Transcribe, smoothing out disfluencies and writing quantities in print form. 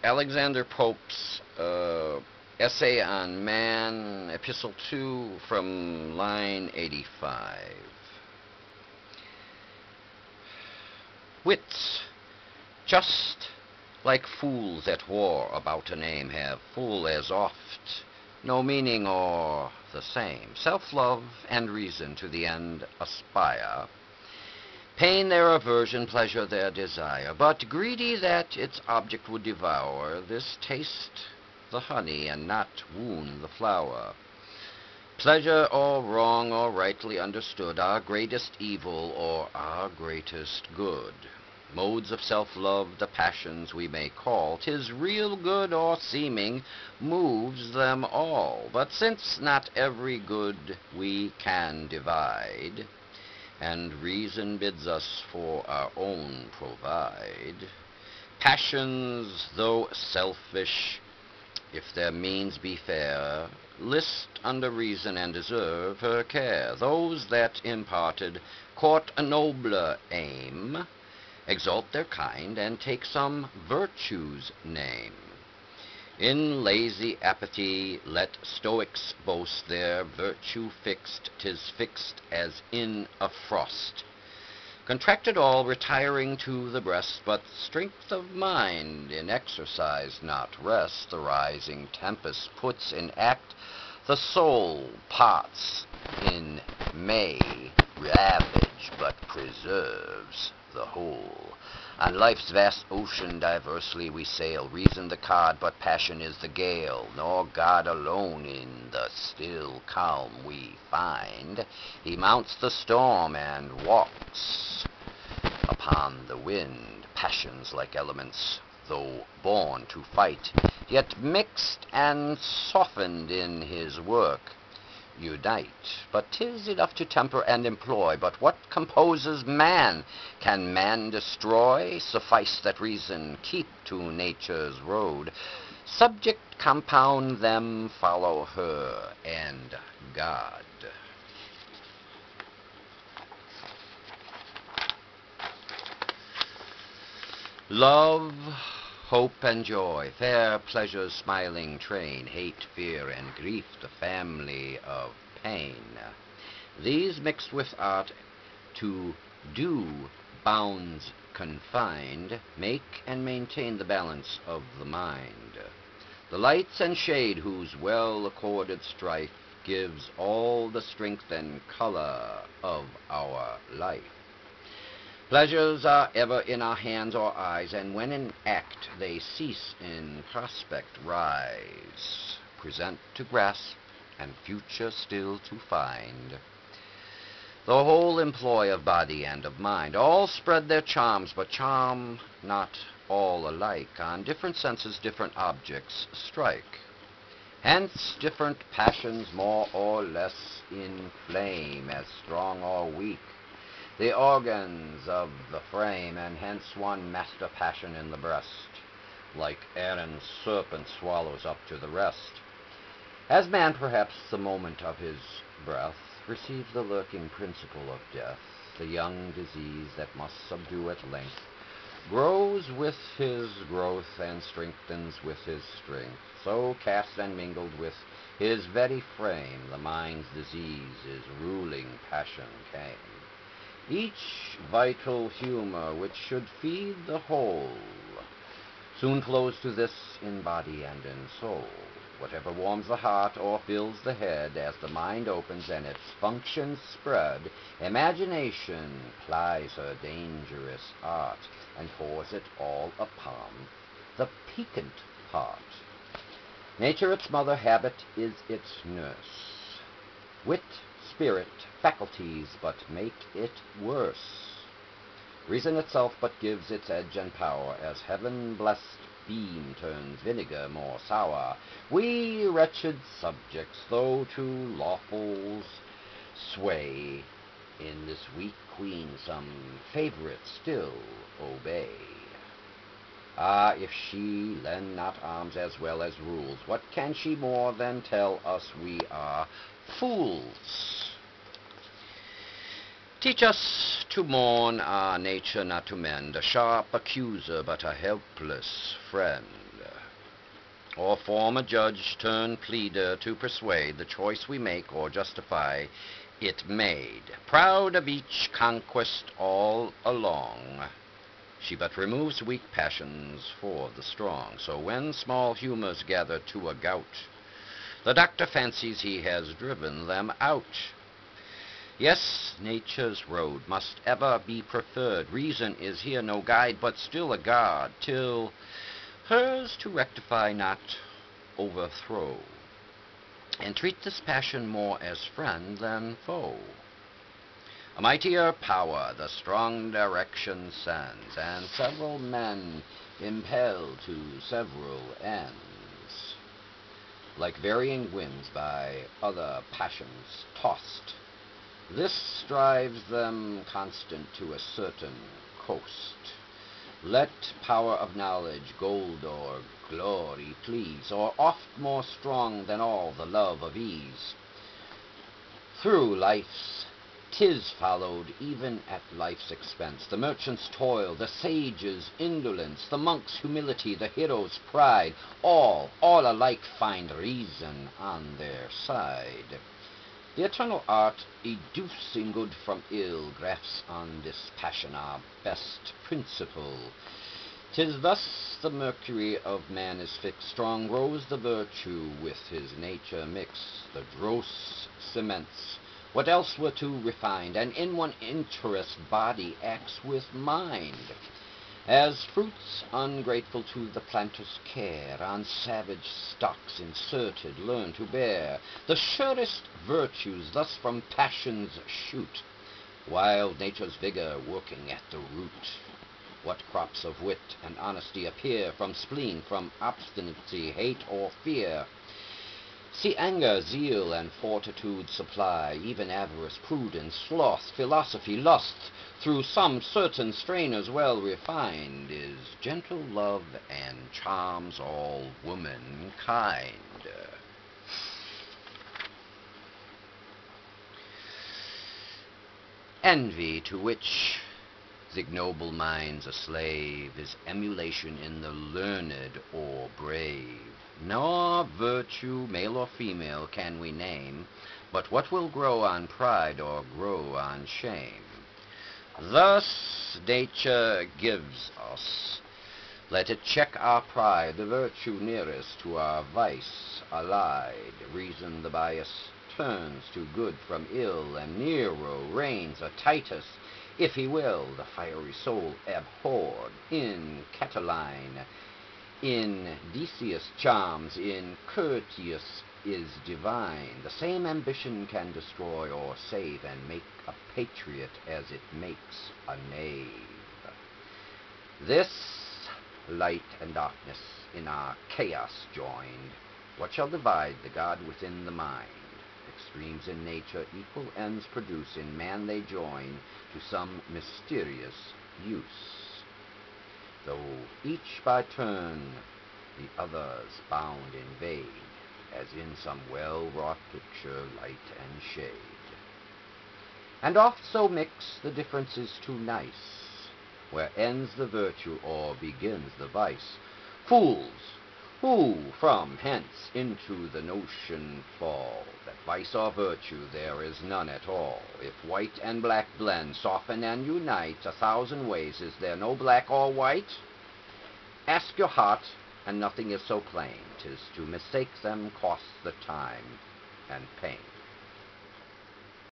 Alexander Pope's Essay on Man, Epistle 2, from line 85. Wits, just like fools at war about a name, have full as oft no meaning or the same. Self-love and reason to the end aspire, pain their aversion, pleasure their desire, but greedy that its object would devour, this taste the honey and not wound the flower. Pleasure or wrong or rightly understood, our greatest evil or our greatest good. Modes of self-love, the passions we may call, 'tis real good or seeming, moves them all. But since not every good we can divide, and reason bids us for our own provide, passions, though selfish, if their means be fair, list under reason and deserve her care. Those that imparted court a nobler aim, exalt their kind and take some virtue's name. In lazy apathy let Stoics boast their virtue fixed, 'tis fixed as in a frost. Contracted all, retiring to the breast, but strength of mind in exercise, not rest. The rising tempest puts in act the soul, parts in May ravage, but preserves the whole. On life's vast ocean diversely we sail, reason the card, but passion is the gale, nor God alone in the still calm we find. He mounts the storm and walks upon the wind. Passions like elements, though born to fight, yet mixed and softened in his work, unite. But 'tis enough to temper and employ. But what composes man? Can man destroy? Suffice that reason keep to nature's road. Subject compound them, follow her and God. Love, hope, and joy, fair pleasure's smiling train, hate, fear, and grief, the family of pain. These mixed with art to do bounds confined, make and maintain the balance of the mind. The lights and shade whose well-accorded strife gives all the strength and color of our life. Pleasures are ever in our hands or eyes, and when in act they cease, in prospect rise, present to grasp, and future still to find. The whole employ of body and of mind, all spread their charms, but charm not all alike. On different senses different objects strike. Hence different passions more or less inflame, as strong or weak the organs of the frame, and hence one master passion in the breast, like Aaron's serpent, swallows up to the rest. As man, perhaps, the moment of his breath, receives the lurking principle of death, the young disease that must subdue at length, grows with his growth and strengthens with his strength. So cast and mingled with his very frame, the mind's disease is ruling passion came. Each vital humor which should feed the whole soon flows to this in body and in soul. Whatever warms the heart or fills the head, as the mind opens and its functions spread, imagination plies her dangerous art and pours it all upon the piquant part. Nature its mother, habit is its nurse. Wit, spirit, faculties but make it worse. Reason itself but gives its edge and power, as heaven-blessed beam turns vinegar more sour. We wretched subjects, though to lawfuls sway, in this weak queen some favourite still obey. Ah, if she lend not arms as well as rules, what can she more than tell us we are fools? Teach us to mourn our nature not to mend, a sharp accuser but a helpless friend. Or form a judge turned pleader to persuade the choice we make or justify it made. Proud of each conquest all along, she but removes weak passions for the strong. So when small humors gather to a gout, the doctor fancies he has driven them out. Yes, nature's road must ever be preferred. Reason is here no guide, but still a guard, till hers to rectify, not overthrow, and treat this passion more as friend than foe. A mightier power the strong direction sends, and several men impel to several ends, like varying winds by other passions tossed. This strives them constant to a certain coast. Let power of knowledge, gold or glory please, or oft more strong than all the love of ease. Through life's 'tis followed, even at life's expense, the merchant's toil, the sage's indolence, the monk's humility, the hero's pride, all alike find reason on their side. The eternal art, educing good from ill, grafts on this passion our best principle. 'Tis thus the mercury of man is fixed, strong grows the virtue with his nature mixed. The dross cements what else were too refined, and in one interest body acts with mind. As fruits ungrateful to the planter's care, on savage stocks inserted learn to bear. The surest virtues thus from passions shoot, wild nature's vigor working at the root. What crops of wit and honesty appear from spleen, from obstinacy, hate, or fear? See anger, zeal, and fortitude supply, even avarice, prudence, sloth, philosophy, lust, through some certain strainers well refined, is gentle love and charms all womankind. Envy, to which the ignoble mind's a slave, is emulation in the learned or brave. Nor virtue, male or female, can we name, but what will grow on pride or grow on shame. Thus nature gives us. Let it check our pride, the virtue nearest to our vice allied. Reason the bias turns to good from ill, and Nero reigns a Titus, if he will, the fiery soul abhorred. In Catiline, in Decius charms, in Curtius is divine. The same ambition can destroy or save, and make a patriot as it makes a knave. This light and darkness in our chaos joined, what shall divide the God within the mind? Extremes in nature equal ends produce, in man they join to some mysterious use. Though each by turn the others bound invade, as in some well-wrought picture light and shade. And oft so mix the differences too nice, where ends the virtue or begins the vice. Fools, who from hence into the notion fall, that vice or virtue there is none at all. If white and black blend, soften and unite 1,000 ways, is there no black or white? Ask your heart, and nothing is so plain. 'Tis to mistake them costs the time and pain.